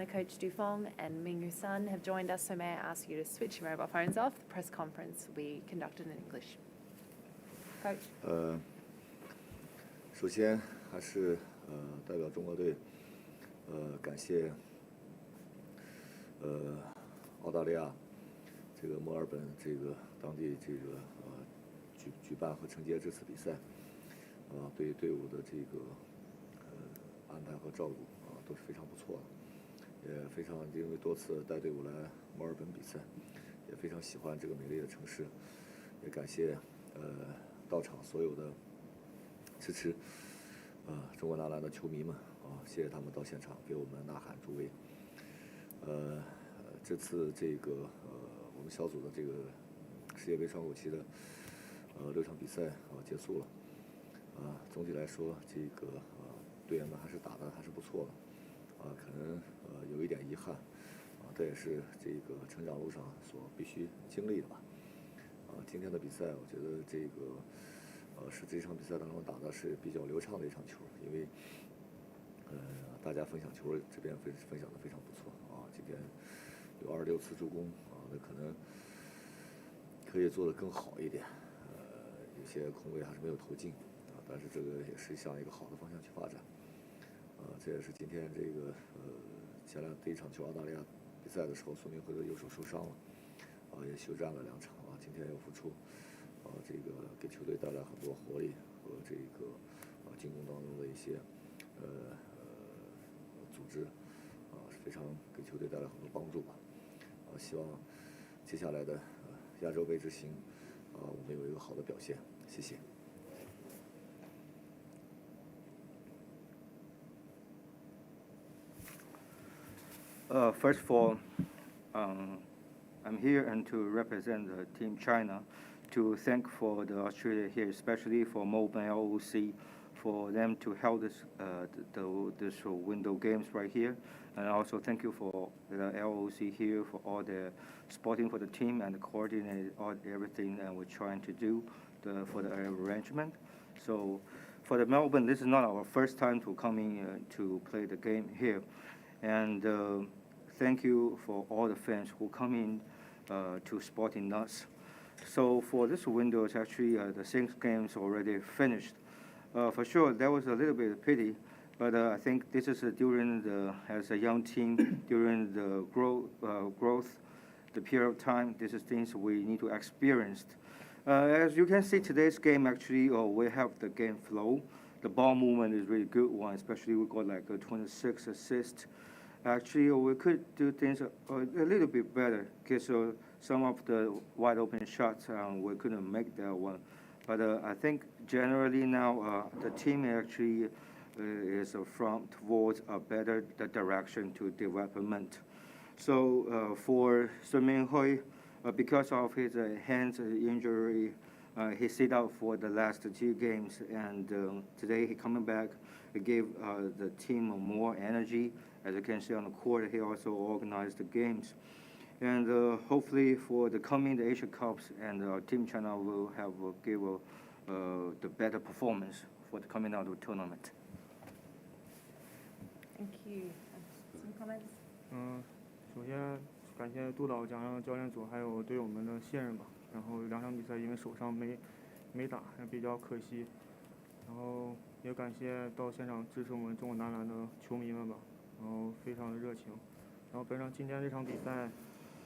China coach Du Feng and Mingyu Sun have joined us, so may I ask you to switch your mobile phones off. The press conference will be conducted in English. Coach. 首先还是代表中国队感谢澳大利亚这个墨尔本这个当地这个举办和承接这次比赛，对队伍的这个安排和照顾都是非常不错的，也非常因为多次带队伍来墨尔本比赛，也非常喜欢这个美丽的城市，也感谢到场所有的支持中国男篮的球迷们谢谢他们到现场给我们呐喊助威。这次这个我们小组的这个世界杯窗口期的6场比赛结束了，总体来说这个队员们还是打得还是不错的，可能有一点遗憾，这也是这个成长路上所必须经历的吧。今天的比赛我觉得这个是这场比赛当中打的是比较流畅的一场球，因为大家分享球这边分享的非常不错今天有26次助攻那可能可以做得更好一点，有些空位还是没有投进但是这个也是向一个好的方向去发展，这也是今天这个前第一场球澳大利亚比赛的时候，孙铭徽的右手受伤了也休战了2场今天又复出这个给球队带来很多活力和这个进攻当中的一些组织非常给球队带来很多帮助吧。希望接下来的亚洲杯之行我们有一个好的表现，谢谢。First of all, I'm here and to represent the Team China to thank for the Australia here, especially for Melbourne LOC, for them to hold this window games right here, and also thank you for the LOC here for all the supporting for the team and coordinate everything that we're trying to do for the arrangement. So for the Melbourne, this is not our first time to coming to play the game here, and thank you for all the fans who come in to supporting us. So for this window, it's actually the 6 games already finished. For sure, there was a little bit of pity, but I think this is during as a young team, during the growth, the period of time, this is things we need to experience. As you can see, today's game actually, we have the game flow. The ball movement is really good one, especially we got like a 26 assists. Actually, we could do things a little bit better because some of the wide open shots we couldn't make that one. But I think generally now the team actually is from towards a better direction to development. So for Sun Minghui, because of his hands injury, he sit out for the last 2 games, and today he coming back. He gave the team more energy. As you can see on the court, he also organized the games. And hopefully for the coming Asian Cups, and Team China will give the better performance for the coming out of the tournament. Thank you. Some comments? 首先感谢督导加上教练组还有队友们的信任吧。然后2场比赛因为手伤没打，比较可惜。然后也感谢到现场支持我们中国男篮的球迷们吧，然后非常的热情。然后今天这场比赛，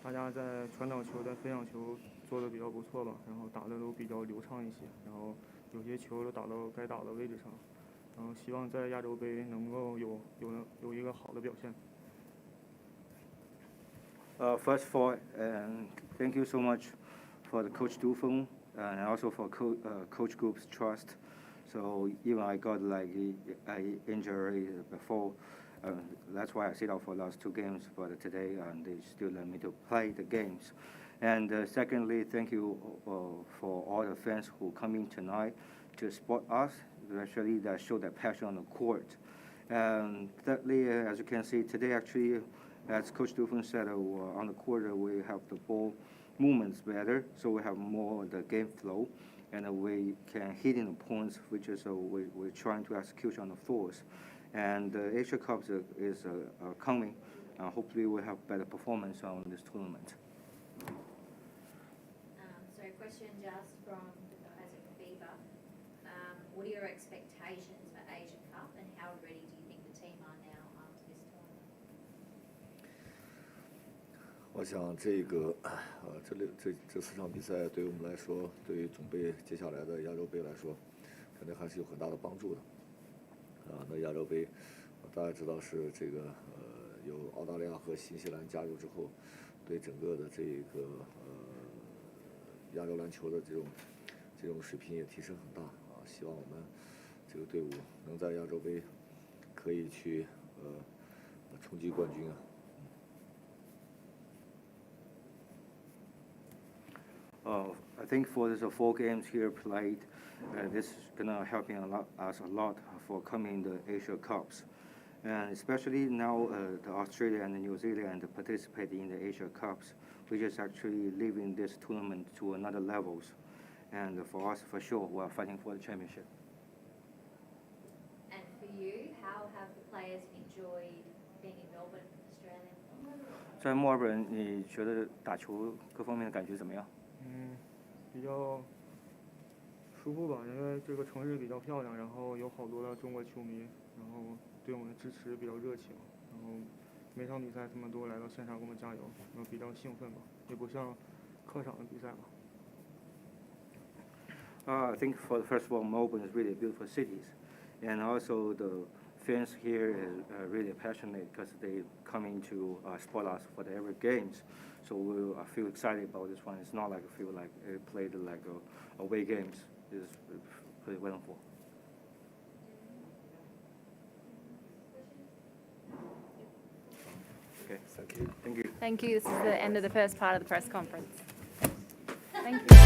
大家在传导球、在分享球做的比较不错吧，然后打的都比较流畅一些，然后有些球都打到该打的位置上。然后希望在亚洲杯能够有一个好的表现。First of all, thank you so much for the Coach Du Feng and also for Coach Group's trust. So even I got like an injury before, that's why I sit out for the last 2 games. But today they still let me to play the games. And secondly, thank you for all the fans who come in tonight to support us, especially that show that passion on the court. And thirdly, as you can see today, actually, as Coach Du Feng said, on the court we have the ball movements better, so we have more the game flow, and we can hit in the points, which is we're trying to execute on the floors. And the Asia Cup is coming. hopefully we'll have better performance on this tournament. So a question just from the guys at FIBA. What are your expectations for Asian Cup and how ready do you think the team are now after this tournament? 我想这4场比赛对于我们来说，对于准备接下来的亚洲杯来说，肯定还是有很大的帮助的。那亚洲杯大家知道是有澳大利亚和新西兰加入之后，对整个的亚洲篮球的这种水平也提升很大希望我们这个队伍能在亚洲杯可以去冲击冠军I think for the 4 games here played, this is gonna help us a lot for coming the Asia Cups, and especially now the Australia and the New Zealand participate in the Asia Cups, which is actually leaving this tournament to another levels, and for us for sure we are fighting for the championship. And for you, how have the players enjoyed being in Melbourne, Australia? 在墨尔本，你觉得打球各方面的感觉怎么样？比较舒服吧，因为这个城市比较漂亮，然后有好多的中国球迷，然后对我们的支持比较热情，然后每场比赛他们都来到现场给我们加油，然后比较兴奋吧，也不像客场的比赛吧。I think first of all, Melbourne is really a beautiful city, and also the fans here is really passionate because they coming to support us for the every games. So I feel excited about this one. It's not like I feel like it played like away games. It's pretty wonderful. Okay, Thank you. Thank you. Thank you. This is the end of the first part of the press conference. Thank you.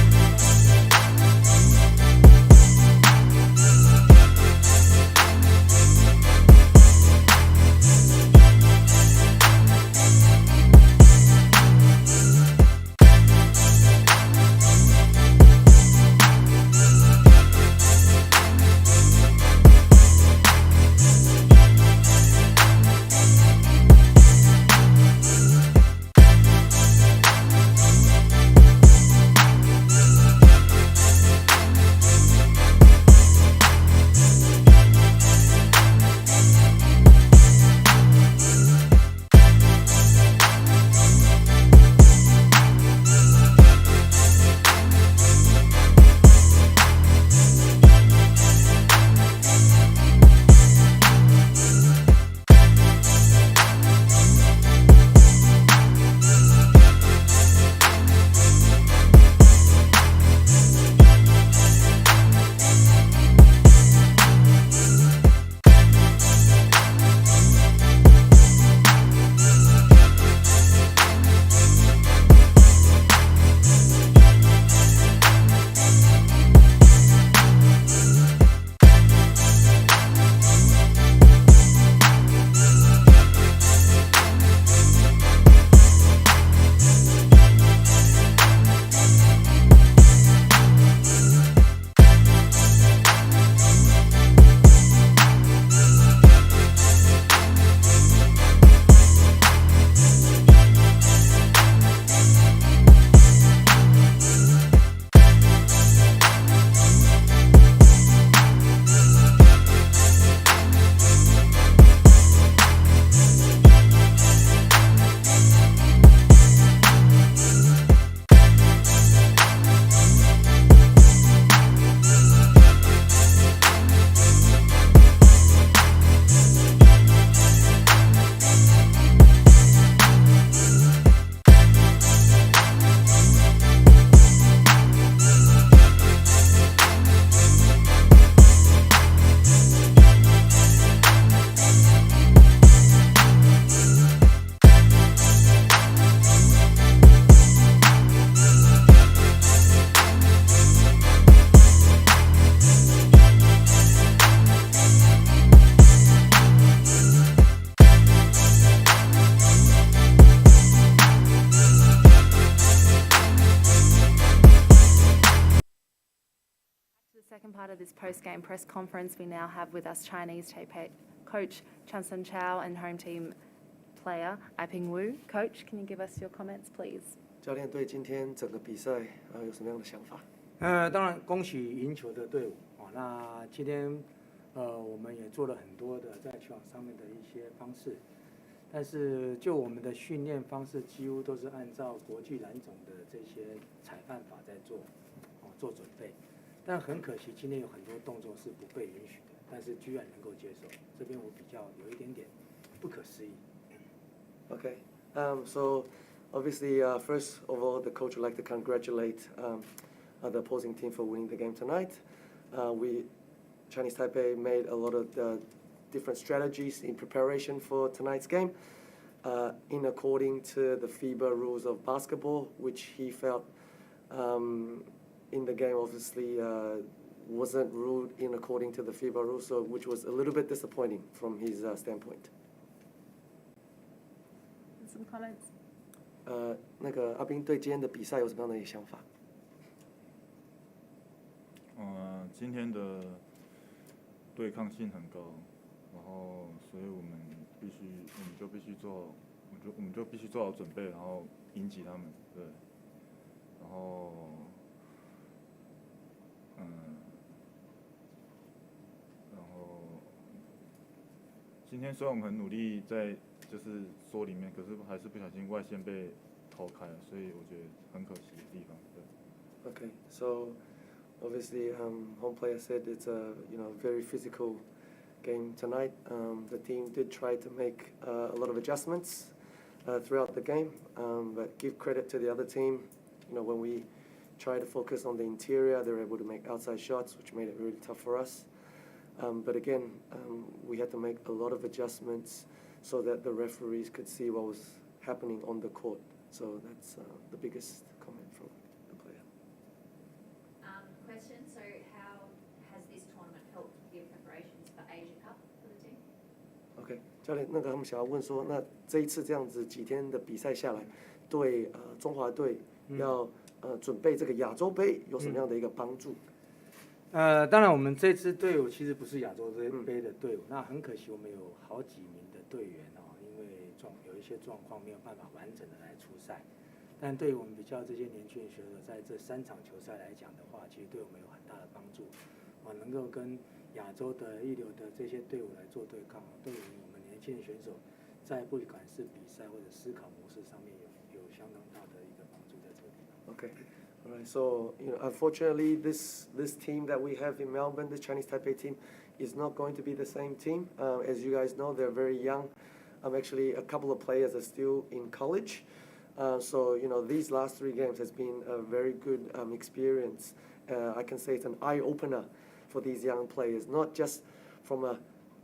Second part of this post-game press conference, we now have with us Chinese Taipei coach Chun Chow and home team player, Aping Wu. Coach, can you give us your comments, please? 教练对今天整个比赛有什么样的想法？当然恭喜赢球的队伍啊。那今天我们也做了很多的在球场上面的一些方式，但是就我们的训练方式几乎都是按照国际篮总的这些裁判法在做准备。但很可惜，今天有很多动作是不被允许的，但是居然能够接受，这边我比较有一点点不可思议。Okay, so obviously, first of all, the coach would like to congratulate the opposing team for winning the game tonight. Chinese Taipei made a lot of different strategies in preparation for tonight's game, in according to the FIBA rules of basketball, which he felt in the game obviously wasn't ruled in according to the FIBA rules, so which was a little bit disappointing from his standpoint. Some comments? 那个阿斌对今天的比赛有什么样的想法？今天的对抗性很高，然后所以我们就必须做好准备，然后迎击他们，对，然后今天虽然我们很努力在就是缩里面，可是还是不小心外线被投开了，所以我觉得很可惜的地方。对。Okay, so obviously, home player said it's a very physical game tonight. The team did try to make a lot of adjustments throughout the game, but give credit to the other team. When we try to focus on the interior, they were able to make outside shots, which made it really tough for us. But again, we had to make a lot of adjustments so that the referees could see what was happening on the court. So that's the biggest comment from the player. Question, so how has this tournament helped with your preparations for Asia Cup for the team? OK， 教练，他们想要问说，那这一次这样子几天的比赛下来，对中华队要准备这个亚洲杯有什么样的一个帮助？当然，我们这支队伍其实不是亚洲杯的队伍，那很可惜，我们有好几名的队员因为有一些状况没有办法完整的来出赛。但对于我们比较这些年轻人选手，在这3场球赛来讲的话，其实对我们有很大的帮助。能够跟亚洲的一流的这些队伍来做对抗，对于我们年轻人选手，在不管是比赛或者思考模式上面有相当大的一个帮助在这个地方。Okay. All right, so unfortunately, this team that we have in Melbourne, the Chinese Taipei team, is not going to be the same team. As you guys know, they're very young. Actually, a couple of players are still in college. So these last 3 games has been a very good experience. I can say it's an eye-opener for these young players, not just from a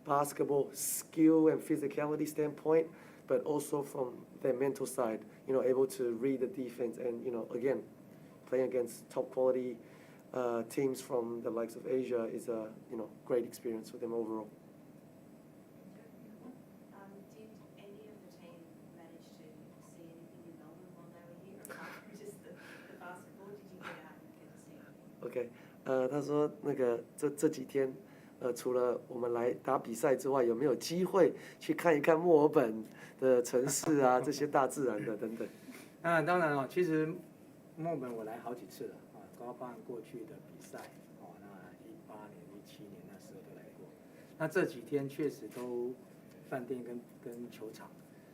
basketball skill and physicality standpoint, but also from their mental side. Able to read the defense and again, playing against top quality teams from the likes of Asia is a great experience for them overall. Did any of the team manage to see anything in Melbourne while they were here, apart from just the basketball? Did you get out and get to see it? OK， 他说这几天除了我们来打比赛之外，有没有机会去看一看墨尔本的城市啊，这些大自然的等等？当然其实墨尔本我来好几次了包括过去的比赛那18年、17年那时候都来过。那这几天确实都饭店跟球场。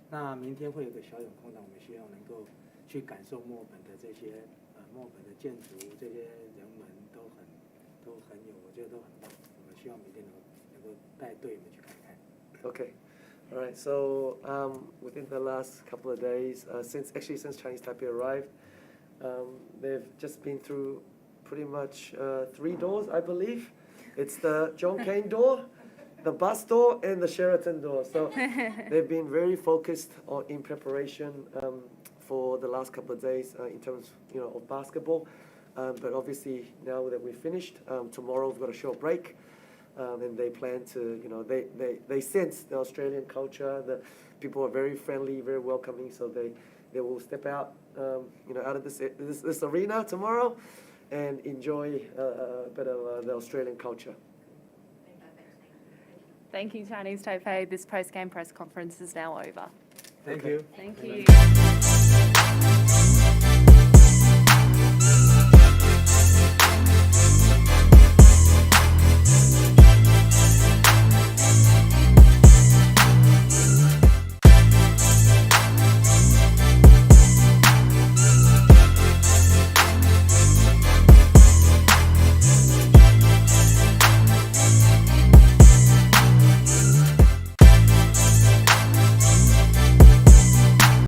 那明天会有个小有空档，我们希望能够去感受墨尔本的这些墨尔本的建筑，这些人文都很有，我觉得都很棒。我们希望明天能够带队们去看看。Okay. All right. So within the last couple of days, since Chinese Taipei arrived, they've just been through pretty much 3 doors, I believe. It's the John Cain door, the bus door, and the Sheraton door. So they've been very focused in preparation for the last couple of days in terms of basketball. But obviously now that we've finished, tomorrow we've got a short break. And they plan to, they sense the Australian culture. The people are very friendly, very welcoming. So they will step out, out of this arena tomorrow, and enjoy a bit of the Australian culture. Thank you, Chinese Taipei. This post-game press conference is now over. Thank you. Thank you.